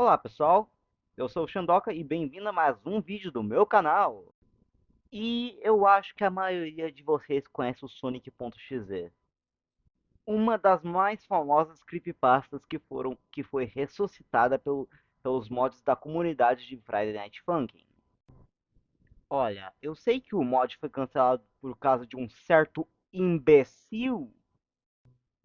Olá pessoal, eu sou o Xandoka e bem-vindo a mais um vídeo do meu canal. E eu acho que a maioria de vocês conhece o Sonic.exe, uma das mais famosas creepypastas que foi ressuscitada pelos mods da comunidade de Friday Night Funkin'. Olha, eu sei que o mod foi cancelado por causa de um certo imbecil.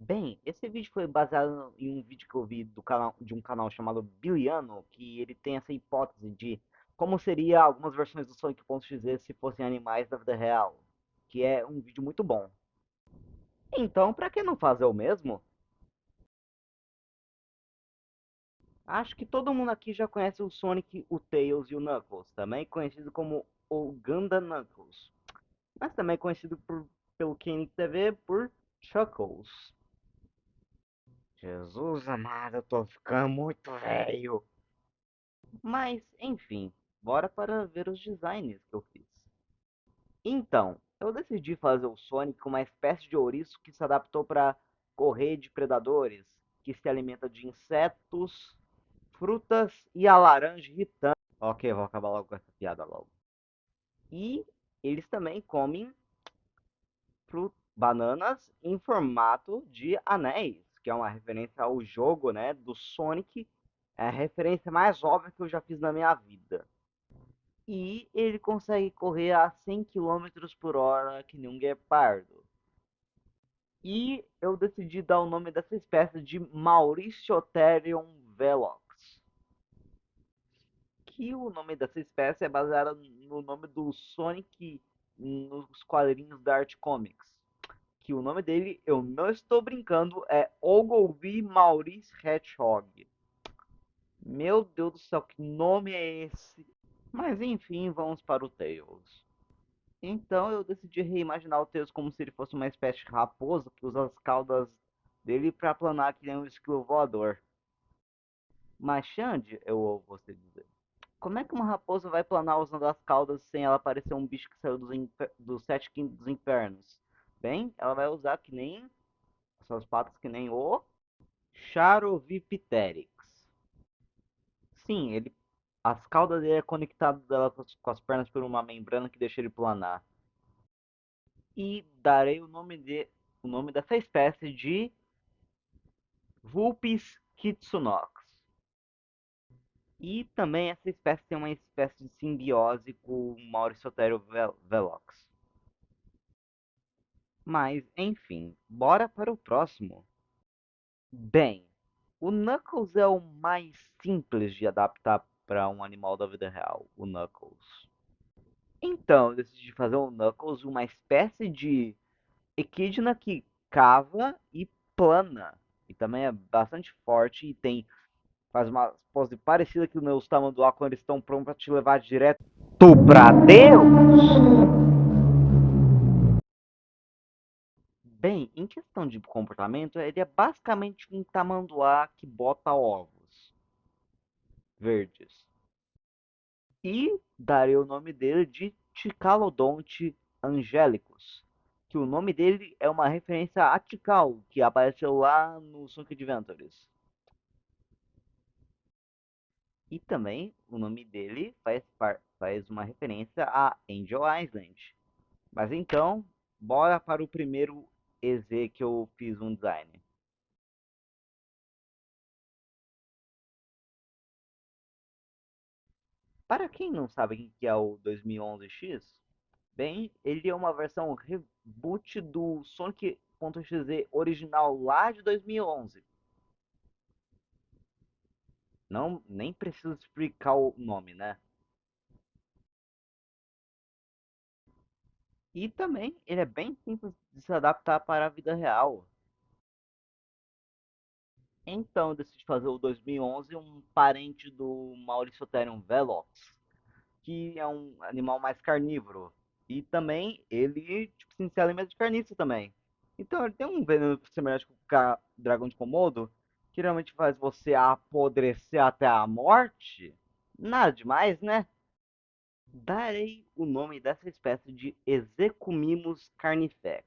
Bem, esse vídeo foi baseado em um vídeo que eu vi de um canal chamado Biliano, que ele tem essa hipótese de como seria algumas versões do Sonic.exe se fossem animais da vida real, que é um vídeo muito bom. Então, pra que não fazer o mesmo? Acho que todo mundo aqui já conhece o Sonic, o Tails e o Knuckles, também conhecido como o Ganda Knuckles, mas também conhecido pelo Kenny TV por Chuckles. Jesus amado, eu tô ficando muito velho. Mas, enfim, bora para ver os designs que eu fiz. Então, eu decidi fazer o Sonic com uma espécie de ouriço que se adaptou para correr de predadores, que se alimenta de insetos, frutas e a laranja irritante. Ok, vou acabar logo com essa piada logo. E eles também comem bananas em formato de anéis, que é uma referência ao jogo, né, do Sonic. É a referência mais óbvia que eu já fiz na minha vida. E ele consegue correr a 100 quilômetros por hora que nem um guepardo. E eu decidi dar o nome dessa espécie de Mauriciotherium velox, que o nome dessa espécie é baseado no nome do Sonic nos quadrinhos da Art Comics. Que o nome dele, eu não estou brincando, é Ogilvy Maurice Hedgehog. Meu Deus do céu, que nome é esse? Mas enfim, vamos para o Tails. Então eu decidi reimaginar o Tails como se ele fosse uma espécie de raposa que usa as caudas dele para planar que nem um esquilo voador. Mas Xande, eu ouvo você dizer, como é que uma raposa vai planar usando as caudas sem ela parecer um bicho que saiu dos sete quintos dos infernos? Bem, ela vai usar que nem suas patas que nem o Charovipteryx. Sim, as caudas dele é conectado dela com as pernas por uma membrana que deixa ele planar. E darei o nome dessa espécie de Vulpes kitsunox. E também essa espécie tem uma espécie de simbiose com o Mauriciotherium velox. Mas, enfim, bora para o próximo. Bem, o Knuckles é o mais simples de adaptar para um animal da vida real, o Knuckles. Então, eu decidi fazer o Knuckles uma espécie de equidna que cava e plana. E também é bastante forte e faz uma pose parecida que os tamanduá quando eles estão prontos para te levar direto pra Deus. Bem, em questão de comportamento, ele é basicamente um tamanduá que bota ovos verdes. E darei o nome dele de Ticalodonte angelicus, que o nome dele é uma referência a Tikal, que apareceu lá no Sonic Adventures. E também o nome dele faz uma referência a Angel Island. Mas então, bora para o primeiro EZ que eu fiz um design. Para quem não sabe o que é o 2011X, bem, ele é uma versão reboot do Sonic.exe original lá de 2011. Não, nem preciso explicar o nome, né? E também ele é bem simples de se adaptar para a vida real. Então eu decidi fazer o 2011 um parente do Mauriciotherium velox, que é um animal mais carnívoro. E também ele tipo, assim, se alimenta de carniça também. Então ele tem um veneno semelhante com o dragão de Komodo, que realmente faz você apodrecer até a morte. Nada demais, né? Darei o nome dessa espécie de Execumimus carnifex.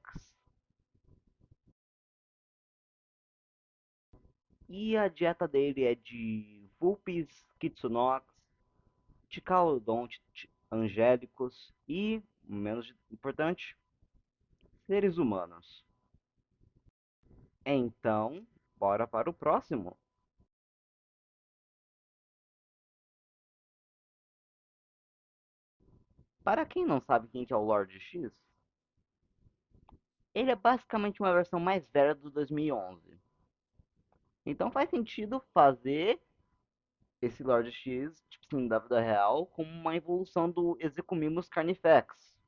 E a dieta dele é de Pulpis Kitsunox, Ticalodonte angélicos e, menos importante, seres humanos. Então, bora para o próximo. Para quem não sabe quem que é o Lord X, ele é basicamente uma versão mais velha do 2011. Então faz sentido fazer esse Lord X, tipo assim, da vida real, como uma evolução do Execumimus Carnifex.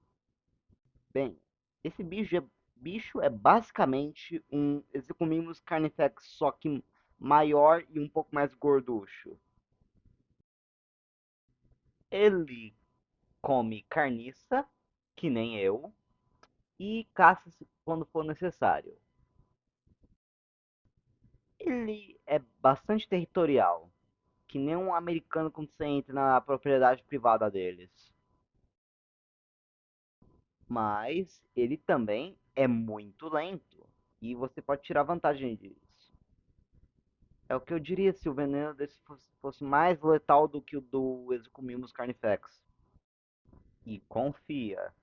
Bem, esse bicho é basicamente um Execumimus Carnifex, só que maior e um pouco mais gorducho. Ele come carniça, que nem eu, e caça quando for necessário. Ele é bastante territorial, que nem um americano quando você entra na propriedade privada deles. Mas ele também é muito lento, e você pode tirar vantagem disso. É o que eu diria se o veneno desse fosse mais letal do que o do Exocumimus carnifex. E confia,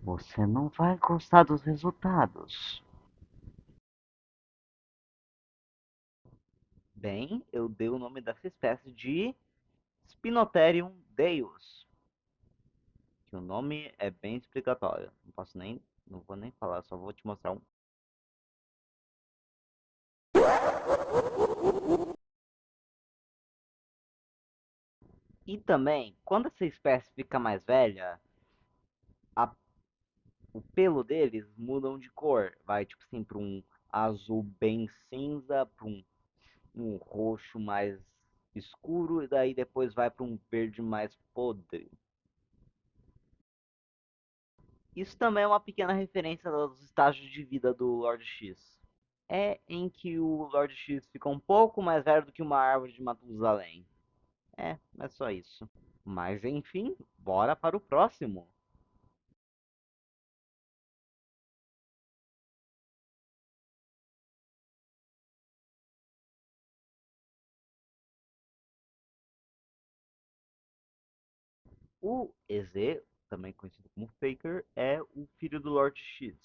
você não vai gostar dos resultados. Bem, eu dei o nome dessa espécie de Spinotherium deus, que o nome é bem explicatório. Não vou nem falar, só vou te mostrar um. E também, quando essa espécie fica mais velha, a- o pelo deles mudam de cor. Vai tipo assim para um azul bem cinza, para um roxo mais escuro, e daí depois vai para um verde mais podre. Isso também é uma pequena referência aos estágios de vida do Lord X. É em que o Lord X fica um pouco mais velho do que uma árvore de Matusalém. É só isso. Mas enfim, bora para o próximo. O EZ, também conhecido como Faker, é o filho do Lord X.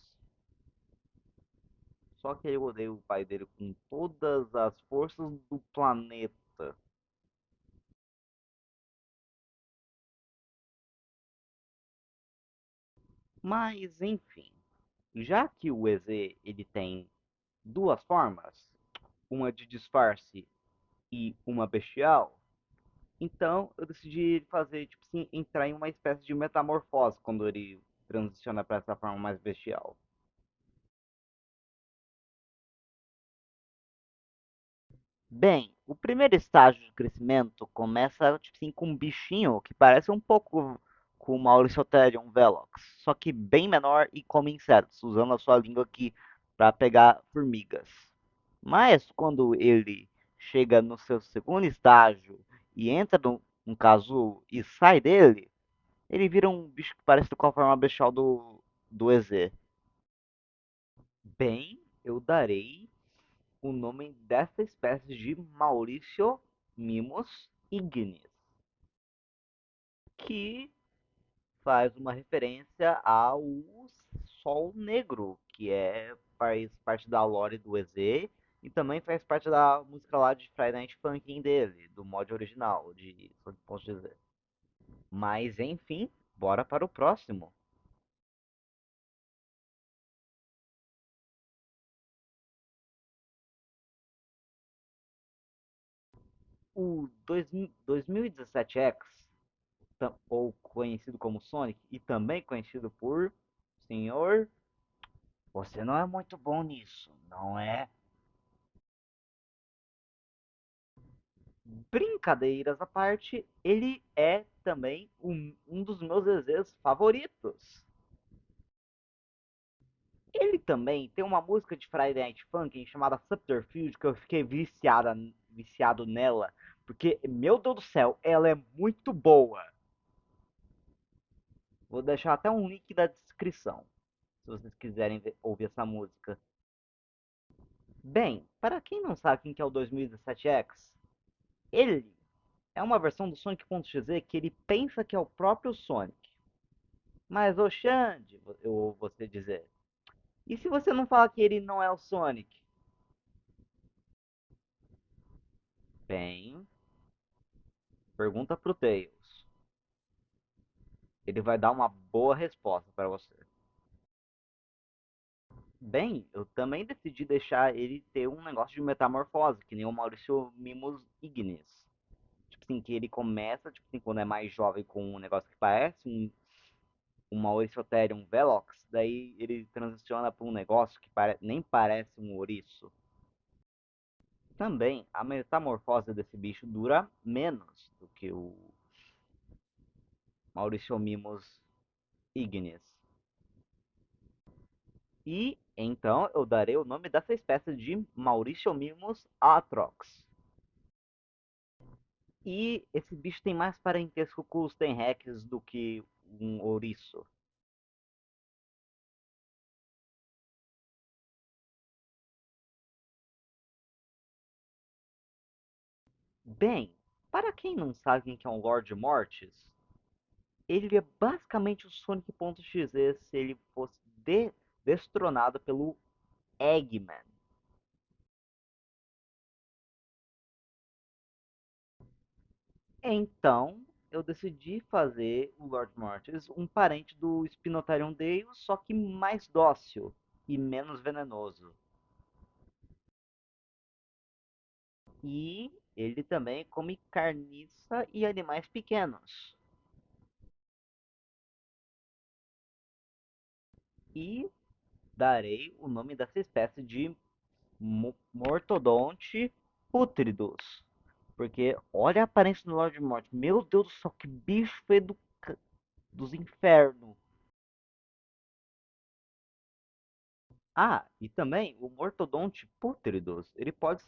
Só que ele odeia o pai dele com todas as forças do planeta. Mas enfim, já que o EZ ele tem duas formas, uma de disfarce e uma bestial, então eu decidi fazer, tipo assim, entrar em uma espécie de metamorfose quando ele transiciona para essa forma mais bestial. Bem, o primeiro estágio de crescimento começa tipo assim, com um bichinho que parece um pouco com o Mauriciotherium velox, só que bem menor e come insetos, usando a sua língua aqui para pegar formigas. Mas quando ele chega no seu segundo estágio e entra no casulo e sai dele, ele vira um bicho que parece com a forma bestial do EZ. Bem, eu darei o nome dessa espécie de Mauricio Mimus ignis, que faz uma referência ao Sol Negro, que faz parte da lore do EZ e também faz parte da música lá de Friday Night Funkin' dele, do mod original, de posso dizer. Mas enfim, bora para o próximo. O 2017X, ou conhecido como Sonic, e também conhecido por Senhor. Você não é muito bom nisso, não é? Brincadeiras à parte, ele é também um dos meus desejos favoritos. Ele também tem uma música de Friday Night Funkin' chamada Subterfuge, que eu fiquei viciado nela, porque, meu Deus do céu, ela é muito boa. Vou deixar até um link na descrição, se vocês quiserem ouvir essa música. Bem, para quem não sabe quem que é o 2017X, ele é uma versão do Sonic.exe que ele pensa que é o próprio Sonic. Mas, ô Xande, eu ouvo você dizer, e se você não falar que ele não é o Sonic? Bem, pergunta pro Tails. Ele vai dar uma boa resposta para você. Bem, eu também decidi deixar ele ter um negócio de metamorfose, que nem o Maurício Mimos Ignis. Tipo assim, que ele começa, tipo assim, quando é mais jovem com um negócio que parece um Maurício Therium Velox, daí ele transiciona para um negócio que nem parece um ouriço. Também, a metamorfose desse bicho dura menos do que o Maurício Mimos Ignis. E então eu darei o nome dessa espécie de Mauriciomimus atrox. E esse bicho tem mais parentesco com os Tenrecs do que um ouriço. Bem, para quem não sabe quem que é um Lord Mortis, ele é basicamente o Sonic.exe se ele fosse destronado pelo Eggman. Então, eu decidi fazer o Lord Mortis um parente do Spinotherium Deus, só que mais dócil e menos venenoso. E ele também come carniça e animais pequenos. E darei o nome dessa espécie de Mortodonte putridus. Porque olha a aparência do Lord Mortis. Meu Deus do céu, que bicho feio dos infernos. Ah, e também o Mortodonte putridus, ele pode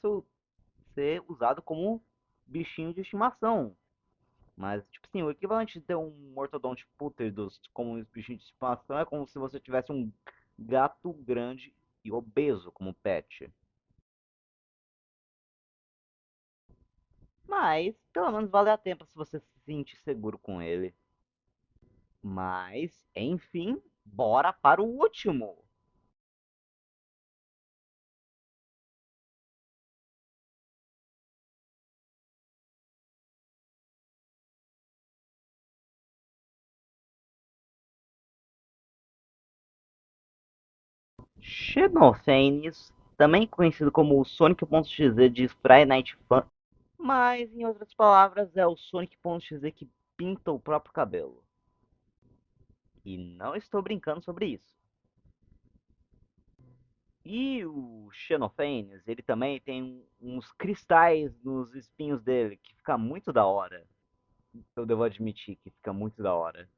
ser usado como bichinho de estimação. Mas, tipo assim, o equivalente de ter um Mortodonte putridus como um bichinho de estimação é como se você tivesse um gato grande e obeso como pet. Mas, pelo menos vale a tempo se você se sentir seguro com ele. Mas, enfim, bora para o último. Xenophanes, também conhecido como o Sonic.exe de Friday Night Fun, mas em outras palavras é o Sonic.exe que pinta o próprio cabelo. E não estou brincando sobre isso. E o Xenophanes, ele também tem uns cristais nos espinhos dele, que fica muito da hora. Eu devo admitir que fica muito da hora.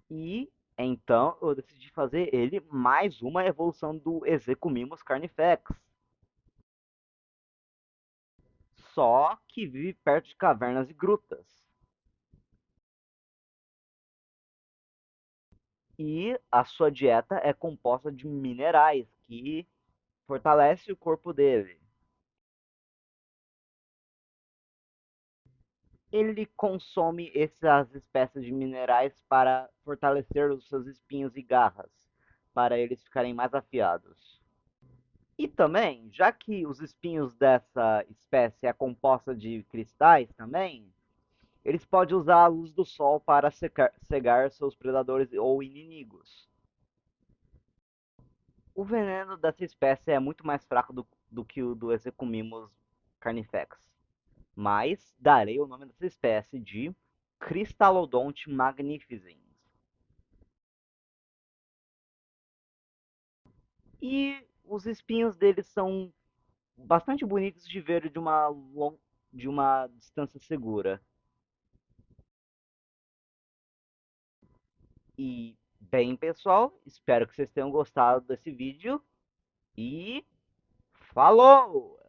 E então eu decidi fazer ele mais uma evolução do Execumimus Carnifex. Só que vive perto de cavernas e grutas. E a sua dieta é composta de minerais que fortalece o corpo dele. Ele consome essas espécies de minerais para fortalecer os seus espinhos e garras, para eles ficarem mais afiados. E também, já que os espinhos dessa espécie é composta de cristais também, eles podem usar a luz do sol para cegar seus predadores ou inimigos. O veneno dessa espécie é muito mais fraco do que o do Execumimus carnifex, mas darei o nome dessa espécie de Crystalodonte magnificens. E os espinhos deles são bastante bonitos de ver de uma distância segura. E, bem, pessoal, espero que vocês tenham gostado desse vídeo e falou!